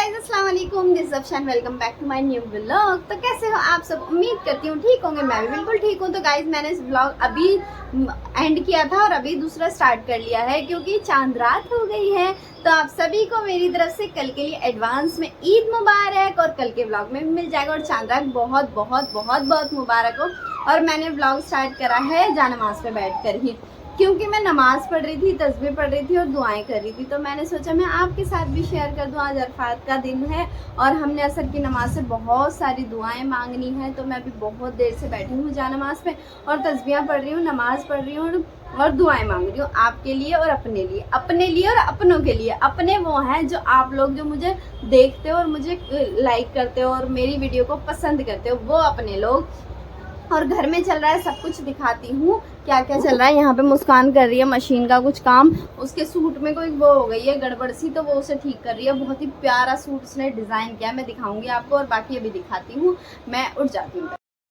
Guys अस्सलाम वालेकुम, this is Afshan, welcome back to my new vlog. तो कैसे हो आप सब? उम्मीद करती हूँ ठीक होंगे। मैं भी बिल्कुल ठीक हूँ। तो गाइस मैंने इस व्लॉग अभी एंड किया था और अभी दूसरा स्टार्ट कर लिया है क्योंकि चांद रात हो गई है। तो आप सभी को मेरी तरफ से कल के लिए एडवांस में ईद मुबारक, और कल के व्लॉग में भी मिल जाएगा। और चांद रात बहुत बहुत बहुत बहुत मुबारक हो। और मैंने व्लॉग स्टार्ट करा है जानमाज पे बैठ कर ही, क्योंकि मैं नमाज़ पढ़ रही थी, तस्बीह पढ़ रही थी और दुआएं कर रही थी। तो मैंने सोचा मैं आपके साथ भी शेयर कर दूं। आज अरफात का दिन है और हमने असर की नमाज से बहुत सारी दुआएं मांगनी है। तो मैं अभी बहुत देर से बैठी हूँ जानमाज पे और तस्बीह पढ़ रही हूँ, नमाज़ पढ़ रही हूँ और दुआएं मांग रही हूँ आपके लिए और अपने लिए, अपने लिए और अपनों के लिए। अपने वो हैं जो आप लोग जो मुझे देखते हो और मुझे लाइक करते हो और मेरी वीडियो को पसंद करते हो, वो अपने लोग। और घर में चल रहा है सब कुछ दिखाती हूँ क्या क्या चल रहा है। यहाँ पे मुस्कान कर रही है मशीन का कुछ काम, उसके सूट में कोई वो हो गई है गड़बड़ सी, तो वो उसे ठीक कर रही है। बहुत ही प्यारा सूट उसने डिज़ाइन किया, मैं दिखाऊंगी आपको और बाकी अभी दिखाती हूँ। मैं उठ जाती हूँ,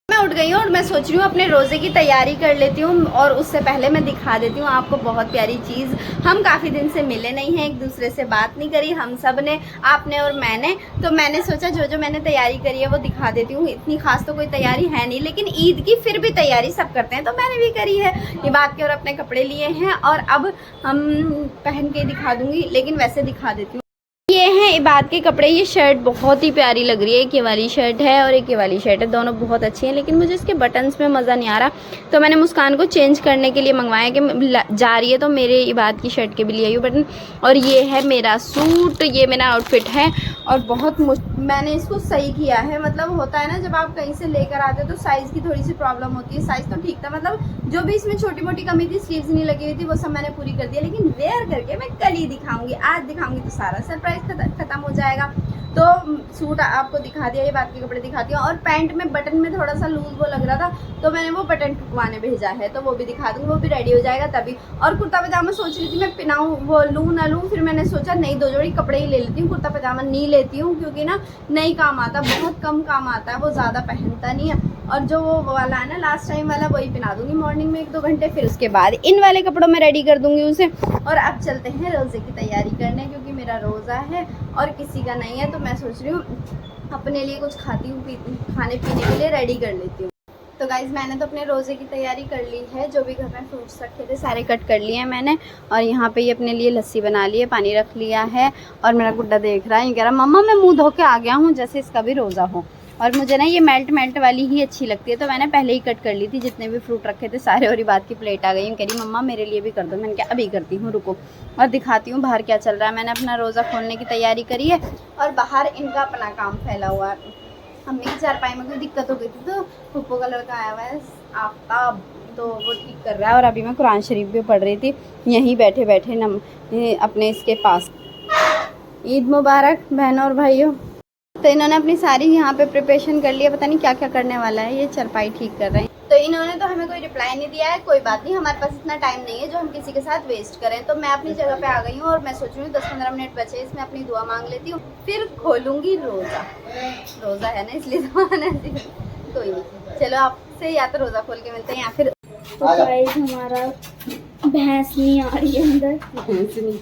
मैं उठ गई हूँ और मैं सोच रही हूँ अपने रोज़े की तैयारी कर लेती हूँ। और उससे पहले मैं दिखा देती हूँ आपको बहुत प्यारी चीज़। हम काफ़ी दिन से मिले नहीं हैं, एक दूसरे से बात नहीं करी हम सब ने, आपने और मैंने। तो मैंने सोचा जो जो मैंने तैयारी करी है वो दिखा देती हूँ। इतनी खास तो कोई तैयारी है नहीं, लेकिन ईद की फिर भी तैयारी सब करते हैं, तो मैंने भी करी है। ये बात के और अपने कपड़े लिए हैं और अब हम पहन के दिखा दूँगी, लेकिन वैसे दिखा देती हूँ। ये हैं इबाद के कपड़े। ये शर्ट बहुत ही प्यारी लग रही है, एक ये वाली शर्ट है और एक ये वाली शर्ट है, दोनों बहुत अच्छी हैं, लेकिन मुझे इसके बटन्स में मज़ा नहीं आ रहा। तो मैंने मुस्कान को चेंज करने के लिए मंगवाया कि जा रही है तो मेरे इबाद की शर्ट के भी लिए आई हूँ बटन। और ये है मेरा सूट, ये मेरा आउटफिट है और बहुत मैंने इसको सही किया है। मतलब होता है ना जब आप कहीं से लेकर आते हो तो साइज़ की थोड़ी सी प्रॉब्लम होती है। साइज़ तो ठीक था, मतलब जो भी इसमें छोटी मोटी कमी थी, स्लीव्स नहीं लगी हुई थी, वो सब मैंने पूरी कर दिया। लेकिन वेयर करके मैं कल ही दिखाऊंगी, आज दिखाऊंगी तो सारा सरप्राइज खत्म हो जाएगा। तो सूट आपको दिखा दिया, ये बात के कपड़े दिखाती हूँ। और पैंट में बटन में थोड़ा सा लूज वो लग रहा था, तो मैंने वो बटन टुकवाने भेजा है, तो वो भी दिखा दूँगी, वो भी रेडी हो जाएगा तभी। और कुर्ता पजामा सोच रही थी मैं पिनाऊँ, वो लूँ ना लूँ, फिर मैंने सोचा नहीं, दो जोड़ी कपड़े ही ले लेती हूँ, कुर्ता पजामा नहीं लेती हूँ क्योंकि ना नहीं काम आता, बहुत कम काम आता है, वो ज़्यादा पहनता नहीं है। और जो वो वाला है ना लास्ट टाइम वाला, वही पहना दूंगी मॉर्निंग में 1-2 घंटे, फिर उसके बाद इन वाले कपड़ों में रेडी कर दूंगी उसे। और अब चलते हैं रोज़े की तैयारी करने, क्योंकि मेरा रोज़ा है और किसी का नहीं है। तो मैं सोच रही हूँ अपने लिए कुछ खाने पीने के लिए रेडी कर लेती हूँ। तो गाइज़ मैंने तो अपने रोज़े की तैयारी कर ली है, जो भी घर में फ्रूट्स रखे थे सारे कट कर लिए हैं मैंने। और यहाँ पे ये अपने लिए लस्सी बना ली है, पानी रख लिया है। और मेरा गुड्डा देख रहा है, ये कह रहा मम्मा मैं मुँह धो के आ गया हूँ, जैसे इसका भी रोज़ा हो। और मुझे ना ये मेल्ट वाली ही अच्छी लगती है, तो मैंने पहले ही कट कर ली थी जितने भी फ्रूट रखे थे सारे। और ये बात की प्लेट आ गई, कह रही मम्मा मेरे लिए भी कर दो। मैंने कहा अभी करती हूँ, रुको और दिखाती हूँ बाहर क्या चल रहा है। मैंने अपना रोज़ा खोलने की तैयारी करी है और बाहर इनका अपना काम फैला हुआ है। अम्मी की चारपाई में कोई दिक्कत हो गई थी, तो पप्पो का लड़का आया हुआ है आफ्ताब, तो वो ठीक कर रहा है। और अभी मैं कुरान शरीफ भी पढ़ रही थी यहीं बैठे बैठे अपने इसके पास। ईद मुबारक बहनों और भाइयों। तो इन्होंने अपनी सारी यहाँ पे प्रिपरेशन कर लिया, पता नहीं क्या क्या करने वाला है। ये चारपाई ठीक कर रहे हैं। तो इन्होंने तो हमें कोई रिप्लाई नहीं दिया है। कोई बात नहीं, हमारे पास इतना टाइम नहीं है जो हम किसी के साथ वेस्ट करें। तो मैं अपनी जगह पे आ गई हूँ और मैं सोच रही हूँ 10-15 मिनट बचे, इसमें अपनी दुआ मांग लेती हूँ, फिर खोलूँगी रोज़ा। रोज़ा है ना, इसलिए कोई नहीं, चलो आपसे या तो रोज़ा खोल के मिलते हैं या फिर। तो गाइस हमारा भैंस नहीं आ रही है अंदर, भैंस नहीं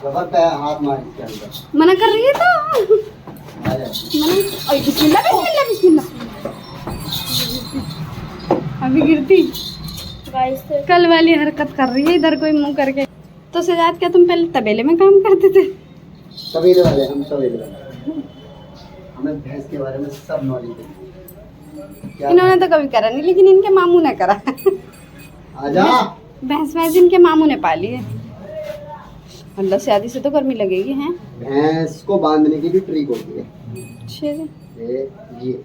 हाथ मार इसके अंदर मना कर रही है तो बिस्मिल्लाह बिस्मिल्लाह बिस्मिल्लाह, अभी गिरती। गाइस तो कल वाली हरकत कर रही है इधर कोई मुंह करके। तो सिद्धार्थ क्या तुम पहले तबेले में काम करते थे? तबेले वाले हम तबेले वाले, हमें भैंस के बारे में सब नॉलेज है। इन्होंने तो कभी करा नहीं, लेकिन इनके मामू ने करा। आजा भैंस इनके मामू ने पाली है। अल्लाह से आदि से तो गर्मी लगेगी हैं। भैंस को बांधने की भी ट्रिक होती है। अच्छे से ये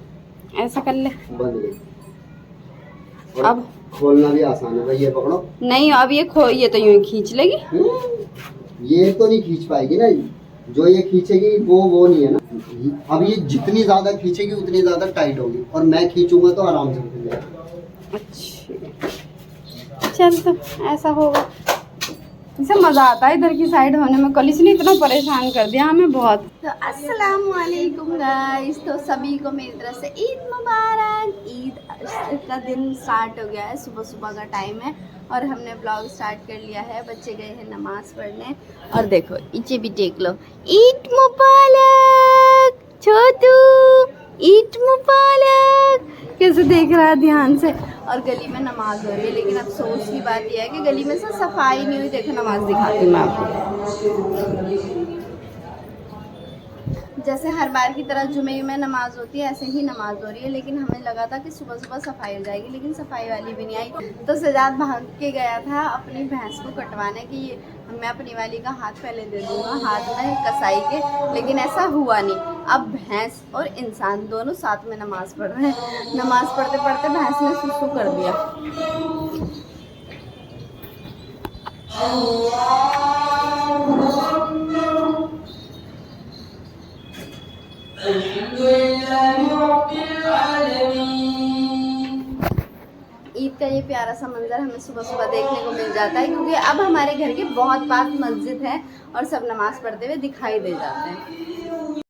ऐसा कर ले, बंद गई। और अब खोलना भी आसान है भाई, ये पकड़ो। नहीं अब ये तो यूं ही खींच लेगी। ये तो नहीं खींच पाएगी ना, जो ये खींचेगी वो नहीं है ना। अब ये जितनी ज्यादा खींचेगी उतनी ज्यादा टाइट होगी, और मैं खींचूंगा तो आराम से खुल जाएगा। अच्छा चल, तो ऐसा होगा। इसे मज़ा आता है इधर की साइड होने में। कल इसने इतना परेशान कर दिया हमें बहुत। तो अस्सलाम वालेकुम गाइस, तो सभी को मेरी तरफ से ईद मुबारक। ईद का दिन स्टार्ट हो गया है, सुबह सुबह का टाइम है और हमने ब्लॉग स्टार्ट कर लिया है। बच्चे गए हैं नमाज पढ़ने और देखो इचे भी देख लो। ईद मुबारक छोटू, ईद मुबारक कैसे देख रहा है ध्यान से। और गली में नमाज हो रही है, लेकिन अफसोस की बात यह है कि गली में से सफाई नहीं हुई। देखो नमाज दिखाती हूँ मैं आपको। जैसे हर बार की तरह जुमे में नमाज होती है ऐसे ही नमाज हो रही है, लेकिन हमें लगा था कि सुबह सुबह सफाई हो जाएगी, लेकिन सफाई वाली भी नहीं आई। तो सजाद भाग के गया था अपनी भैंस को कटवाने की। मैं अपनी वाली का हाथ पहले दे दूंगा हाथ में कसाई के, लेकिन ऐसा हुआ नहीं। अब भैंस और इंसान दोनों साथ में नमाज पढ़ रहे हैं। नमाज पढ़ते पढ़ते भैंस ने सुसु कर दिया। ईद का ये प्यारा सा मंजर हमें सुबह सुबह देखने को मिल जाता है, क्योंकि अब हमारे घर के बहुत पास मस्जिद है और सब नमाज पढ़ते हुए दिखाई दे जाते हैं।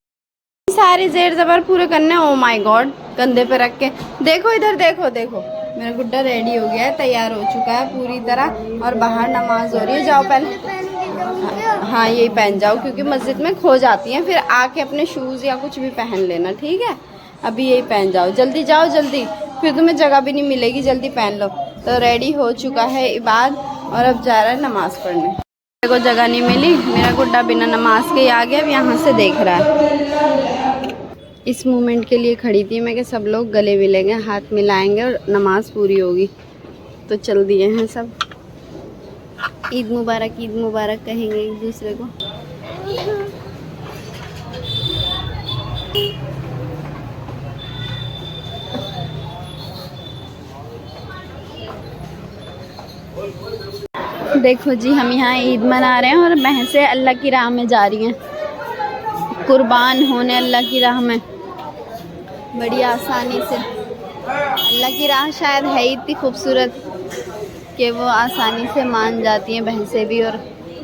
सारे जेर जबर पूरे करने। ओ माय गॉड, कंधे पे रख के देखो इधर, देखो देखो मेरा गुड्डा रेडी हो गया है, तैयार हो चुका है पूरी तरह और बाहर नमाज हो रही है। जाओ पहले, हाँ यही पहन जाओ, क्योंकि मस्जिद में खो जाती हैं, फिर आके अपने शूज़ या कुछ भी पहन लेना, ठीक है। अभी यही पहन जाओ, जल्दी जाओ जल्दी, फिर तुम्हें जगह भी नहीं मिलेगी, जल्दी पहन लो। तो रेडी हो चुका है इबाद और अब जा रहा है नमाज पढ़ने। मेरे को जगह नहीं मिली, मेरा गुड्डा बिना नमाज के ही आ गया, अब यहाँ से देख रहा है। इस मोमेंट के लिए खड़ी थी मैं कि सब लोग गले मिलेंगे, हाथ मिलाएंगे और नमाज पूरी होगी। तो चल दिए हैं सब। ईद मुबारक कहेंगे एक दूसरे को। देखो जी, हम यहाँ ईद मना रहे हैं और भैंसें अल्लाह की राह में जा रही हैं, कुर्बान होने अल्लाह की राह में बड़ी आसानी से। अल्लाह की राह शायद है इतनी खूबसूरत कि वो आसानी से मान जाती हैं, भैंसें भी और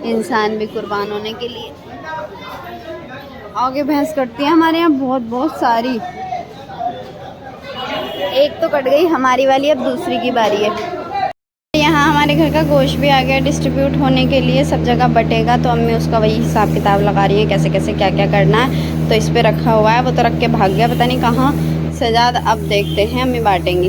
इंसान भी कुर्बान होने के लिए। आगे भैंस कटती है हमारे यहाँ बहुत बहुत सारी। एक तो कट गई हमारी वाली, अब दूसरी की बारी है। यहाँ हमारे घर का गोश्त भी आ गया डिस्ट्रीब्यूट होने के लिए, सब जगह बटेगा। तो अम्मी उसका वही हिसाब किताब लगा रही है, कैसे कैसे क्या क्या करना है। तो इस पे रखा हुआ है, वो तो रख के भाग गया पता नहीं कहाँ। सजाद अब देखते हैं अम्मी बांटेंगी।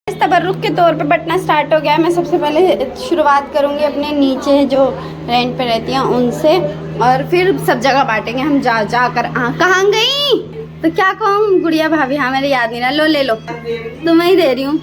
इस तबर्रुक के तौर पे बटना स्टार्ट हो गया है। मैं सबसे पहले शुरुआत करूँगी अपने नीचे जो रेंट पे रहती हैं उनसे, और फिर सब जगह बांटेंगे हम जा जा कर। कहाँ गई तो क्या कहूँ, गुड़िया भाभी, हाँ मेरे याद नहीं रहा। लो ले लो, तुम्हें ही दे रही हूँ।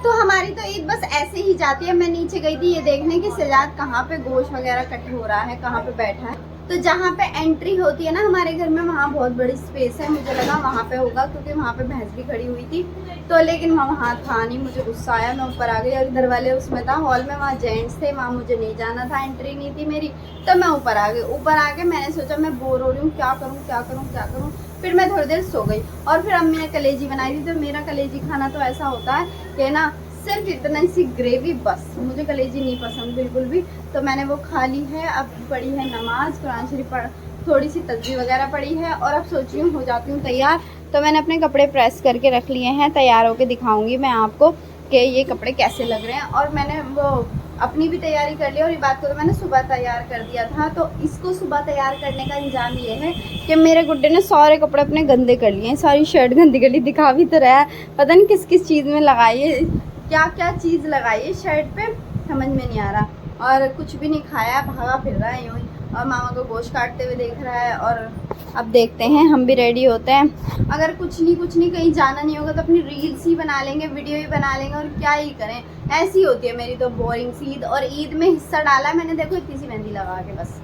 तो हमारी तो ईद बस ऐसे ही जाती है। मैं नीचे गई थी ये देखने कि सजाद कहाँ पे गोश्त वगैरह कट हो रहा है, कहाँ पे बैठा है। तो जहाँ पे एंट्री होती है ना हमारे घर में, वहाँ बहुत बड़ी स्पेस है। मुझे लगा वहाँ पे होगा, क्योंकि वहाँ पे भैंस भी खड़ी हुई थी। तो लेकिन वहाँ था नहीं, मुझे गुस्सा आया, मैं ऊपर आ गई। और इधर वाले उसमें था हॉल में, वहाँ जेंट्स थे, वहाँ मुझे नहीं जाना था, एंट्री नहीं थी मेरी। तो मैं ऊपर आ गई। ऊपर आके मैंने सोचा मैं बोर हो रही हूँ, क्या करूँ क्या करूँ क्या करूँ। फिर मैं थोड़ी देर सो गई और फिर अम्मी ने कलेजी बनाई थी। तो मेरा कलेजी खाना तो ऐसा होता है कि ना सिर्फ इतना सी ग्रेवी बस, मुझे कलेजी नहीं पसंद बिल्कुल भी। तो मैंने वो खा ली है। अब पढ़ी है नमाज, कुरान शरीफ पढ़, थोड़ी सी तस्बीह वगैरह पढ़ी है और अब सोच रही हूँ हो जाती हूँ तैयार। तो मैंने अपने कपड़े प्रेस करके रख लिए हैं, तैयार होके दिखाऊंगी मैं आपको कि ये कपड़े कैसे लग रहे हैं। और मैंने वो अपनी भी तैयारी कर ली, और ये बात को तो मैंने सुबह तैयार कर दिया था। तो इसको सुबह तैयार करने का इंजाम ये है कि मेरे गुड्डे ने सारे कपड़े अपने गंदे कर लिए हैं, सारी शर्ट गंदी कर ली। दिखा भी तो रहा है, पता नहीं किस किस चीज़ में लगाई है, क्या क्या चीज़ लगाई है शर्ट पे, समझ में नहीं आ रहा। और कुछ भी नहीं खाया, भागा फिर रहा है यूँ ही, और मामा को गोश्त काटते हुए देख रहा है। और अब देखते हैं, हम भी रेडी होते हैं। अगर कुछ नहीं कहीं जाना नहीं होगा तो अपनी रील्स ही बना लेंगे, वीडियो ही बना लेंगे, और क्या ही करें। ऐसी होती है मेरी तो बोरिंग सी ईद। और ईद में हिस्सा डाला है मैंने, देखो इतनी सी मेहंदी लगा के, बस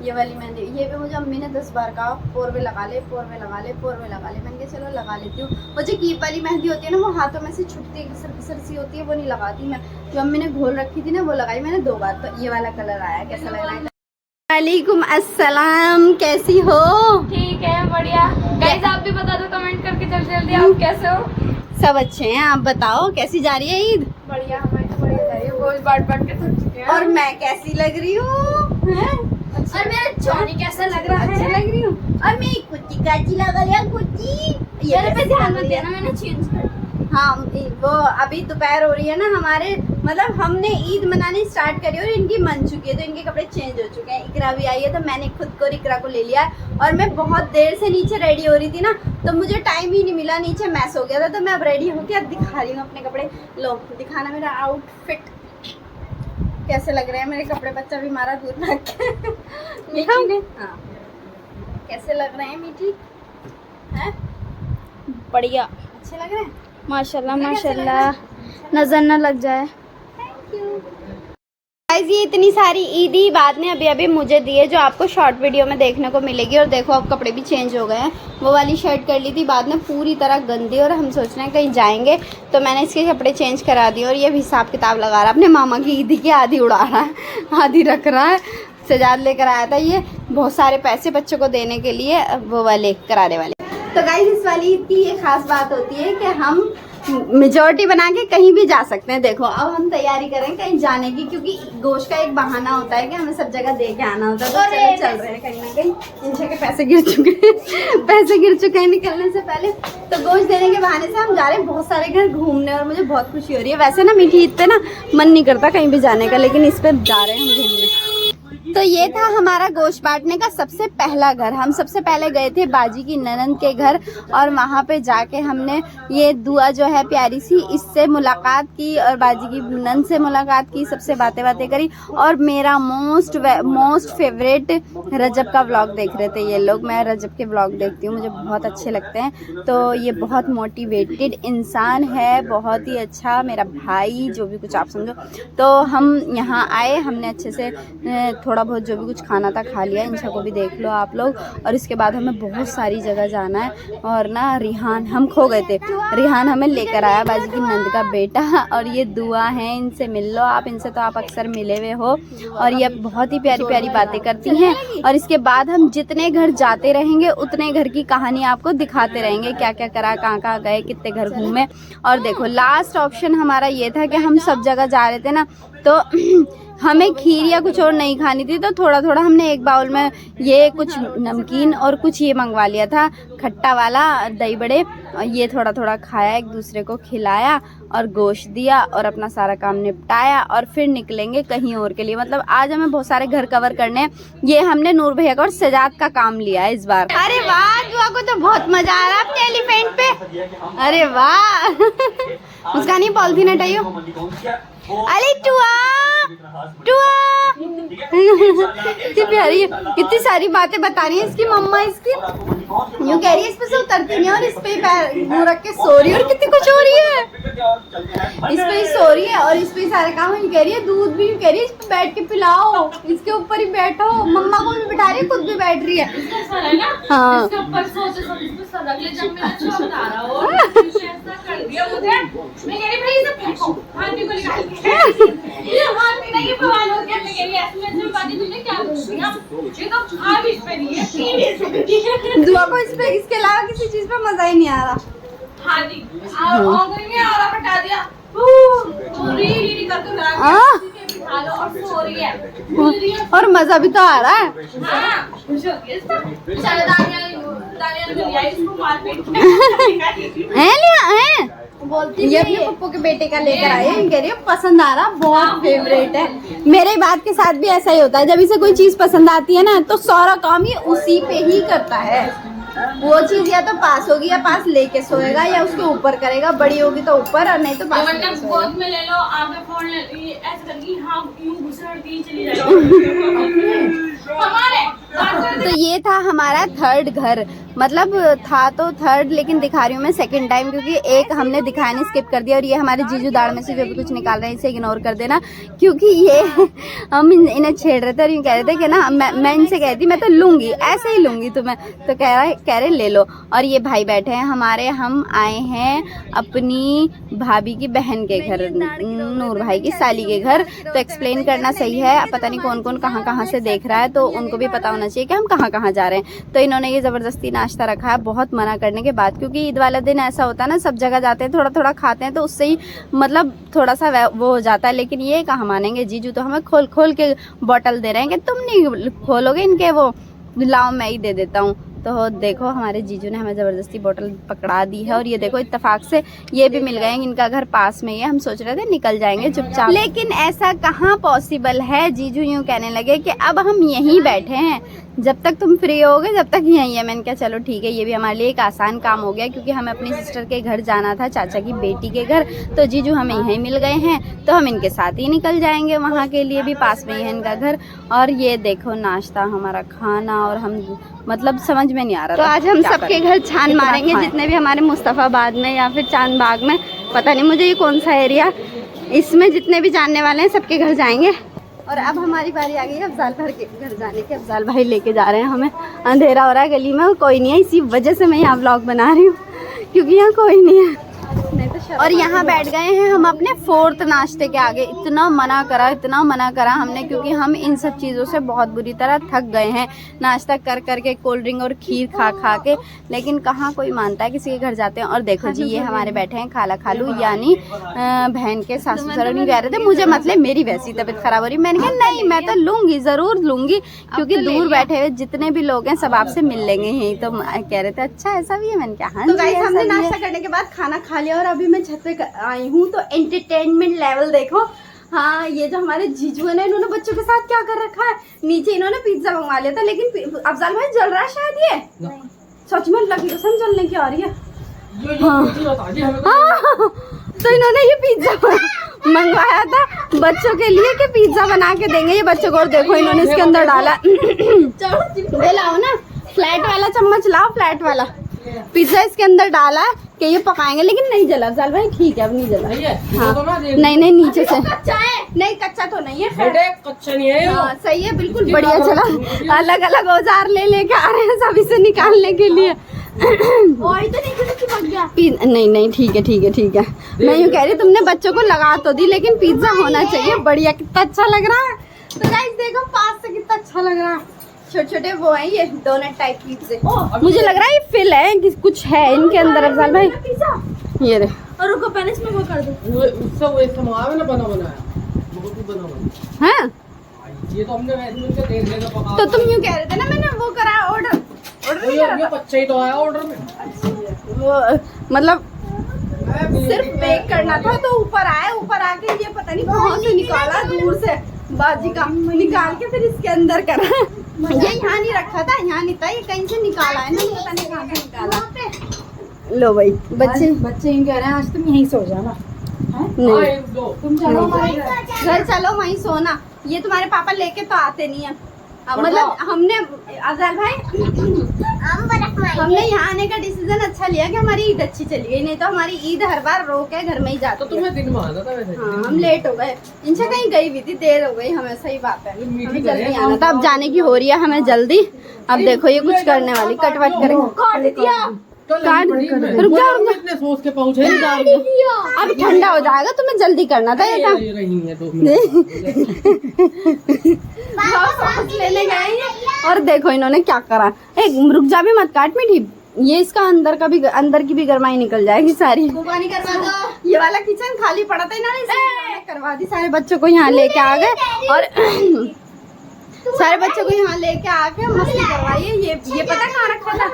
ये वाली मेहंदी। ये भी मुझे अम्मी ने 10 बार कहा पोरवे लगा ले, पोरवे लगा ले, पोरवे लगा ले। मैंने कहा चलो लगा लेती हूँ। वो जो कीप वाली मेहंदी होती है ना, वो हाथों में से छुटती घिसर सी होती है, वो नहीं लगाती मैं। जो अम्मी ने घोल रखी थी ना, वो लगाई मैंने 2 बार। तो ये वाला कलर आया, कैसा लग रहा है? वालेकुम अस्सलाम, कैसी हो? ठीक है, बढ़िया। गाइस आप भी बता दो कमेंट करके जल्दी जल्दी, आप कैसे हो? सब अच्छे हैं, आप बताओ कैसी जा रही है ईद? बढ़िया, हमारी तो बढ़िया जा रही है। गोश्त बांट के थक चुके हैं। और मैं कैसी लग रही हूँ? और मेरा चोनी कैसा लग रहा है? अच्छा लग रही हूँ। और मेरी कुत्ती काची लग रही है, कुत्ती। मेरे पे ध्यान मत देना, मैंने चेंज कर हाँ वो अभी दोपहर हो रही है ना हमारे, मतलब हमने ईद मनानी स्टार्ट करी और इनकी मन चुकी है तो इनके कपड़े चेंज हो चुके हैं। इकरा भी आई है तो मैंने खुद को इकरा को ले लिया है और मैं बहुत देर से नीचे रेडी हो रही थी ना तो मुझे टाइम ही नहीं मिला, नीचे मैस हो गया था तो मैं अब रेडी होकर अब दिखा रही हूँ अपने कपड़े। लो दिखाना मेरा आउटफिट कैसे लग रहे हैं मेरे कपड़े। बच्चा भी मारा दूर रख के मीठी ने। हाँ कैसे लग रहे हैं मीठी हैं? बढ़िया, अच्छे लग रहे हैं माशाल्लाह माशाल्लाह, नजर न लग जाए। गाइस ये इतनी सारी ईदी बाद में अभी अभी मुझे दिए जो आपको शॉर्ट वीडियो में देखने को मिलेगी। और देखो अब कपड़े भी चेंज हो गए हैं, वो वाली शर्ट कर ली थी बाद में पूरी तरह गंदी और हम सोच रहे हैं कहीं जाएंगे तो मैंने इसके कपड़े चेंज करा दिए। और ये भी हिसाब किताब लगा रहा है अपने मामा की ईदी की, आधी उड़ा रहा है आधी रख रहा है। सजाद लेकर आया था ये बहुत सारे पैसे बच्चों को देने के लिए, वो वाले करारे वाले। तो गाइस इस वाली ईद की ये खास बात होती है कि हम मेजोरिटी बना के कहीं भी जा सकते हैं। देखो अब हम तैयारी करें कहीं जाने की, क्योंकि गोश्त का एक बहाना होता है कि हमें सब जगह दे के आना होता है। तो चलो चल रहे हैं कहीं ना कहीं। इंशा के पैसे गिर चुके हैं पैसे गिर चुके हैं निकलने से पहले। तो गोश्त देने के बहाने से हम जा रहे हैं बहुत सारे घर घूमने और मुझे बहुत खुशी हो रही है। वैसे ना मीठी ईद पे ना मन नहीं करता कहीं भी जाने का, लेकिन इस पे जा रहे हैं हम घूमने। तो ये था हमारा गोश्त बांटने का सबसे पहला घर। हम सबसे पहले गए थे बाजी की ननंद के घर और वहाँ पे जाके हमने ये दुआ जो है प्यारी सी इससे मुलाकात की और बाजी की ननंद से मुलाकात की, सबसे बातें करी। और मेरा मोस्ट फेवरेट रजब का व्लॉग देख रहे थे ये लोग। मैं रजब के व्लॉग देखती हूँ, मुझे बहुत अच्छे लगते हैं। तो ये बहुत मोटिवेटेड इंसान है, बहुत ही अच्छा मेरा भाई, जो भी कुछ आप समझो। तो हम यहाँ आए, हमने अच्छे से थोड़ा बहुत जो भी कुछ खाना था खा लिया। इंशा को भी देख लो आप लोग। और इसके बाद हमें बहुत सारी जगह जाना है। और ना रिहान, हम खो गए थे, रिहान हमें लेकर आया, बाजी की नंद का बेटा। और ये दुआ है, इनसे मिल लो आप, इनसे तो आप अक्सर मिले हुए हो। और ये बहुत ही प्यारी प्यारी बातें करती हैं। और इसके बाद हम जितने घर जाते रहेंगे उतने घर की कहानी आपको दिखाते रहेंगे, क्या क्या करा, कहाँ कहाँ गए, कितने घर घूमे। और देखो लास्ट ऑप्शन हमारा ये था कि हम सब जगह जा रहे थे ना तो हमें खीर या कुछ और नहीं खानी थी, तो थोड़ा थोड़ा हमने एक बाउल में ये कुछ नमकीन और कुछ ये मंगवा लिया था खट्टा वाला दही बड़े। और ये थोड़ा थोड़ा खाया, एक दूसरे को खिलाया और गोश्त दिया और अपना सारा काम निपटाया। और फिर निकलेंगे कहीं और के लिए। मतलब आज हमें बहुत सारे घर कवर करने हैं। ये हमने नूर भैया का और सजाद का काम लिया है इस बार। अरे वाह, दुआ को तो बहुत मजा आ रहा है अपने एलिफेंट पे। अरे वाह उसका नहीं पॉलिथीन हटाइयो। अरे कितनी प्यारी है, कितनी सारी बातें बता रही है इसकी मम्मा। इसकी यूँ कह रही है इस पे से उतरती नहीं और इस पे पैर मुंह रख के सो रही है और कितनी कुछ हो रही है। इस पे ही सो रही है और इस पे सारे काम यूँ कह रही है। दूध भी यूँ कह रही है इस पे बैठ के पिलाओ, इसके ऊपर ही बैठो। मम्मा को भी बिठा रही है, खुद भी बैठ रही है। हाँ दुआ को इस पे, इसके अलावा किसी चीज पे मजा ही नहीं आ रहा। और मजा भी तो आ रहा है। ये अपने पप्पू के बेटे का लेकर आए, कह रही है पसंद आ रहा, बहुत फेवरेट है। मेरे बात के साथ भी ऐसा ही होता है, जब इसे कोई चीज पसंद आती है ना तो सारा काम ये उसी पे ही करता है। वो चीज या तो पास होगी या पास लेके सोएगा या उसके ऊपर करेगा, बड़ी होगी तो ऊपर और नहीं तो पास गोद में ले लो, आगे फोन ऐसे करके हाँ यूं घुसड़ती चली जाएगी। तो ये था हमारा थर्ड घर। मतलब था तो थर्ड, लेकिन दिखा रही हूँ मैं सेकंड टाइम, क्योंकि एक हमने दिखाया नहीं, स्किप कर दिया। और ये हमारे जीजू दाढ़ में से जो भी कुछ निकाल रहे हैं इसे इग्नोर कर देना, क्योंकि ये हम इन्हें छेड़ रहे थे और यूँ कह रहे थे कि ना मैं इनसे कहती मैं तो लूँगी, ऐसे ही लूँगी तुम्हें, तो कह रहे ले लो। और ये भाई बैठे हैं हमारे, हम आए हैं अपनी भाभी की बहन के घर, नूर भाई की साली के घर। तो एक्सप्लेन करना सही है, पता नहीं कौन कौन कहाँ कहाँ से देख रहा है, तो उनको भी पता होना चाहिए कि हम कहाँ कहाँ जा रहे हैं। तो इन्होंने ये ज़बरदस्ती नाश्ता रखा है बहुत मना करने के बाद, क्योंकि ईद वाला दिन ऐसा होता है ना, सब जगह जाते हैं, थोड़ा थोड़ा खाते हैं, तो उससे ही मतलब थोड़ा सा वो हो जाता है। लेकिन ये कहाँ मानेंगे, जीजू तो हमें खोल खोल के बॉटल दे रहे हैं कि तुम नहीं खोलोगे इनके, वो लाओ मैं ही दे देता हूँ। तो देखो हमारे जीजू ने हमें ज़बरदस्ती बोतल पकड़ा दी है और ये देखो इत्तेफाक से ये भी मिल गए, इनका घर पास में ही है। हम सोच रहे थे निकल जाएंगे चुपचाप, लेकिन ऐसा कहाँ पॉसिबल है। जीजू यूँ कहने लगे कि अब हम यहीं बैठे हैं, जब तक तुम फ्री होगे जब तक यहीं है। मैंने कहा चलो ठीक है, ये भी हमारे लिए एक आसान काम हो गया, क्योंकि हमें अपनी सिस्टर के घर जाना था, चाचा की बेटी के घर, तो जीजू हमें यहीं मिल गए हैं, तो हम इनके साथ ही निकल जाएंगे, वहाँ के लिए भी पास में ही है इनका घर। और ये देखो नाश्ता, हमारा खाना, और हम मतलब समझ में नहीं आ रहा। तो आज हम सबके घर छान मारेंगे, जितने भी हमारे मुस्तफ़ाबाद में या फिर चांद बाग में, पता नहीं मुझे ये कौन सा एरिया, इसमें जितने भी जानने वाले हैं सबके घर जाएंगे। और अब हमारी बारी आ गई है अफजाल भाई के घर जाने की। अफजाल भाई लेके जा रहे हैं हमें, अंधेरा हो रहा है गली में, कोई नहीं है, इसी वजह से मैं यहाँ व्लॉग बना रही हूँ, क्योंकि यहाँ कोई नहीं है। और यहाँ बैठ गए हैं हम अपने 4th नाश्ते के आगे। इतना मना करा हमने, क्योंकि हम इन सब चीज़ों से बहुत बुरी तरह थक गए हैं, नाश्ता कर करके, कोल्ड ड्रिंक और खीर खा खा के, लेकिन कहाँ कोई मानता है, किसी के घर जाते हैं। और देखो जी, ये हमारे बैठे हैं खाला खालू, यानी बहन के सासू ससुर नहीं कह रहे थे मुझे मतलब मेरी वैसी तबीयत खराब हो रही। मैंने कहा नहीं, मैं तो लूँगी, ज़रूर लूँगी, क्योंकि दूर बैठे हुए जितने भी लोग हैं सब आपसे मिल लेंगे यहीं। तो कह रहे थे अच्छा ऐसा भी है, मैंने कहा हाँ। तो गाइस हमने नाश्ता करने के बाद खाना खा लिया और अभी मैं छत पे आई हूँ, तो एंटरटेनमेंट लेवल देखो। हाँ, ये जो हमारे जीजू है ना, इन्होंने बच्चों के साथ क्या कर रखा है, नीचे इन्होंने पिज्जा मंगवा लिया था, लेकिन अफजाल भाई जल रहा है शायद, ये सच में लगी कसम जलने की आ रही है। हाँ, तो इन्होंने ये पिज्जा मंगवाया था बच्चों के लिए कि पिज्जा बना के देंगे ये बच्चों को, और देखो इन्होंने इसके अंदर डाला। लाओ ना फ्लैट वाला चम्मच, लाओ फ्लैट वाला पिज्जा इसके अंदर डाला कि ये पकाएंगे, लेकिन नहीं जला अफजाल भाई, ठीक है अब नहीं जला। हाँ, नहीं नीचे से कच्चा है, नहीं कच्चा तो नहीं है, कच्चा नहीं है। हाँ, सही है, बिल्कुल बढ़िया चला। अलग अलग औजार लेके आ रहे हैं सभी से निकालने के लिए। नहीं ठीक है। मैं यूँ कह रही तुमने बच्चों को लगा तो दी, लेकिन पिज्जा होना चाहिए बढ़िया। कितना अच्छा लग रहा है, तो गाइस देखो पास से कितना अच्छा लग रहा है। छोटे छोटे वो हैं ये डोनट टाइप पिज्जे, मुझे लग रहा है ये फिल है कि कुछ है इनके अंदर। अफजाल भाई ये रे, और रुको पहले इसमें वो कर दो, उससे वो इस्तेमाल ना बनाया हाँ, ये तो हमने वैसे उनसे देख लेना पका। तो तुम यूँ कह रहे थे ना, मैंने वो करा ऑर्डर नहीं करा था। कच्चा ही तो आया ऑर्डर में, वो मतलब सिर्फ बेक करना था, तो ऊपर आया, ऊपर आके ये पता नहीं कहाँ से निकाला, दूर से बाजी का निकाल के फिर इसके अंदर करा। ये यहाँ नहीं रखा था, यहाँ नहीं था, ये कहीं से निकाला है ना, पता नहीं कहाँ से निकाला। लो भाई बच्चे यूँ कह रहे हैं आज तुम यहीं सो जाना, नहीं तुम चलो हमारे घर चलो वहीं सोना। ये तुम्हारे पापा लेके तो आते नहीं है, मतलब हमने अफजाल भाई हमने यहाँ आने का डिसीजन अच्छा लिया कि हमारी ईद अच्छी चली गई, नहीं तो हमारी ईद हर बार रो के घर में ही जाती। तो तुम्हें दिन में आना था वैसे। हाँ, हम लेट हो गए, इनसे कहीं गई भी थी, देर हो गई हमें, सही बात है, हमें जल्दी आना था। अब जाने की हो रही है हमें जल्दी। अब देखो ये कुछ करने वाली कटवट करेंगे, रुक जाओ इतने सोच के पहुंचे, अब ठंडा हो जाएगा, तुम्हें जल्दी करना था ये काम। सांस लेने गए और देखो इन्होंने क्या करा। एक रुक जा भी मत काट मीठी, ये इसका अंदर की भी गरमाई निकल जाएगी सारी। पानी करवा दो, ये वाला किचन खाली पड़ा था, इन्होंने करवा दी। सारे बच्चों को यहाँ लेके आ गए और सारे बच्चों को यहाँ लेके आके मस्ती करवाइए। ये पता कहाँ रखा था,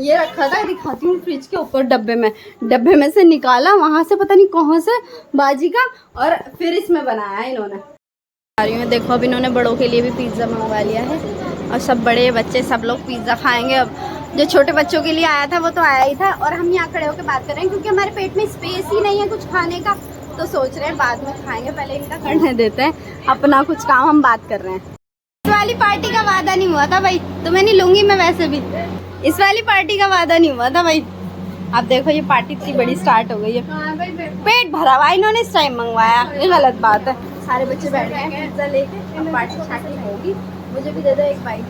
ये रखा था, दिखाती हूँ, फ्रिज के ऊपर डब्बे में से निकाला, वहाँ से पता नहीं कहाँ से बाजी का, और फिर इसमें बनाया इन्होंने। आ रही हूँ देखो, अब इन्होंने बड़ों के लिए भी पिज्ज़ा मंगवा लिया है, और सब बड़े बच्चे सब लोग पिज्ज़ा खाएंगे। अब जो छोटे बच्चों के लिए आया था वो तो आया ही था, और हम यहाँ खड़े होकर बात कर रहे हैं क्योंकि हमारे पेट में स्पेस ही नहीं है कुछ खाने का, तो सोच रहे हैं बाद में खाएंगे, पहले इनका करने देते हैं अपना कुछ काम, हम बात कर रहे हैं। इस वाली पार्टी का वादा नहीं हुआ था भाई, तुम्हें नहीं लूंगी मैं, वैसे भी इस वाली पार्टी का वादा नहीं हुआ था भाई। अब देखो ये पार्टी इतनी बड़ी स्टार्ट हो गई है, पेट भरा हुआ, इन्होंने इस टाइम मंगवाया, ये गलत बात है। सारे बच्चे बैठ गए हैं पिज्जा लेके, अब पार्टी छाटी होगी। मुझे भी दे दो एक बाइट,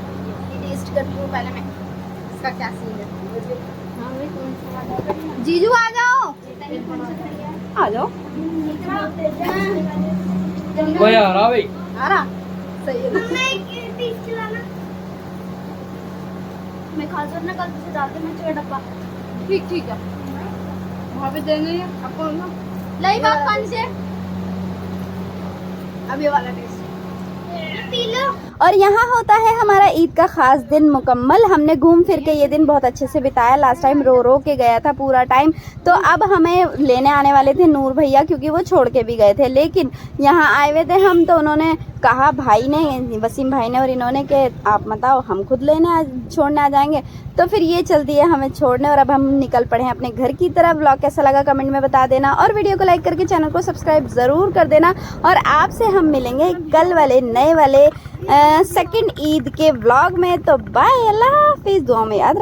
टेस्ट करती हूँ पहले मैं इसका क्या सीन है। जीजू आ जाओ, आ जाओ, कोई आ रहा भाई, आ रहा सही है। मैं खा ना कल से जाते मैं चढ़ डब्बा, ठीक है वहाँ पे देने आपको लाई बात पानी से। अब ये वाला टेस्ट पी लो। और यहाँ होता है हमारा ईद का खास दिन मुकम्मल। हमने घूम फिर के ये दिन बहुत अच्छे से बिताया। लास्ट टाइम रो रो के गया था पूरा टाइम, तो अब हमें लेने आने वाले थे नूर भैया, क्योंकि वो छोड़ के भी गए थे। लेकिन यहाँ आए हुए थे हम, तो उन्होंने कहा, भाई ने, वसीम भाई ने और इन्होंने, कि आप मत आओ, हम खुद छोड़ने आ जाएंगे। तो फिर ये चल दिए हमें छोड़ने, और अब हम निकल पड़े हैं अपने घर की तरफ। व्लॉग कैसा लगा कमेंट में बता देना, और वीडियो को लाइक करके चैनल को सब्सक्राइब ज़रूर कर देना। और आपसे हम मिलेंगे कल वाले नए वाले सेकंड ईद के व्लॉग में। तो बाय, अल्लाह हाफिज़, दुआ में याद